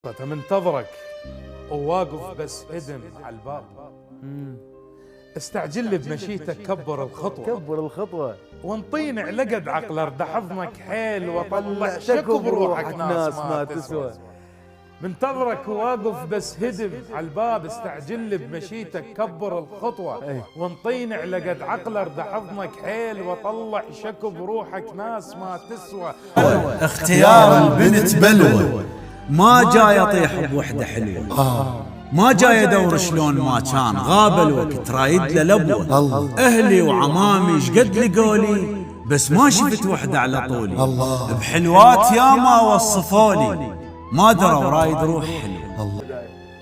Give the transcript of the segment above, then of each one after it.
منتظرك وواقف بس هدم على الباب. استعجل لي بمشيتك، كبر الخطوة وانطيني لقد عقل ارد حضنك حيل واطلع شكو بروحك ناس ما تسوى. منتظرك وواقف بس هدم على الباب، استعجل لي بمشيتك، كبر الخطوة وانطيني لقد عقل ارد حضنك حيل واطلع شكو بروحك ناس ما تسوى. اختيار البنت بلوى، ما جاي اطيح بوحده حلوه، ما جاي ادور شلون ما كان، غاب الوقت رايد له لبوه. اهلي وعمامي شقد لي قولي، بس ما شفت وحده على طولي. بحلوات ياما وصفولي، ما دروا رايد روح حلو.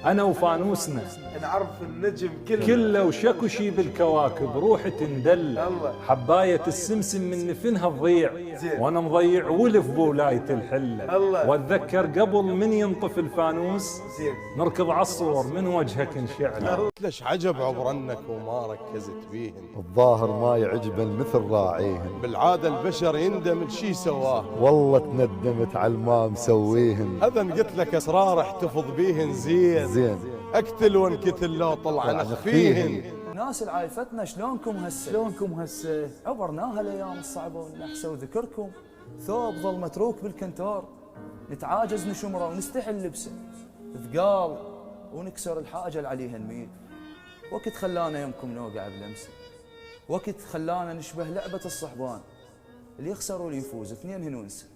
أنا وفانوسنا نعرف النجم كله وشكوشي بالكواكب، روحي تندل حباية السمسم من نفنها تضيع، وأنا مضيع ولف بولاية الحلة. وأتذكر قبل من ينطف الفانوس نركض عالصور من وجهك انشعل. ليش عجب عبرنك وما ركزت بيهن، الظاهر ما يعجبن مثل راعيهن، بالعادة البشر يندم الشي سواه، والله تندمت على ما مسويهن. هذا قلت لك اسرار احتفظ بيهن زين اقتل وانقتل لو طلع نخفيهن. ناس العايفتنا شلونكم هسه عبرناها الايام الصعبه ونحسه وذكركم ثوب ظل متروك بالكنتار، نتعاجز نشمره ونستحل لبسه، ثقال ونكسر الحاجه اللي عليها نميل. وقت خلانا يمكم نوقع بلمسه، وقت خلانا نشبه لعبه الصحبان، اللي يخسر واللي يفوز اثنين هنونسه.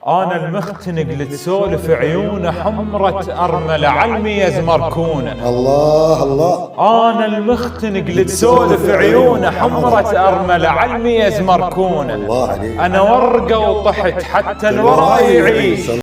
أنا المختنق اللي تسولف عيونه حمرة أرملة عالميز مركونة. الله أنا المختنق اللي تسولف عيونه حمرة أرملة عالميز مركونة. الله عليك. أنا ورقة وطحت حتى الورا يعيش.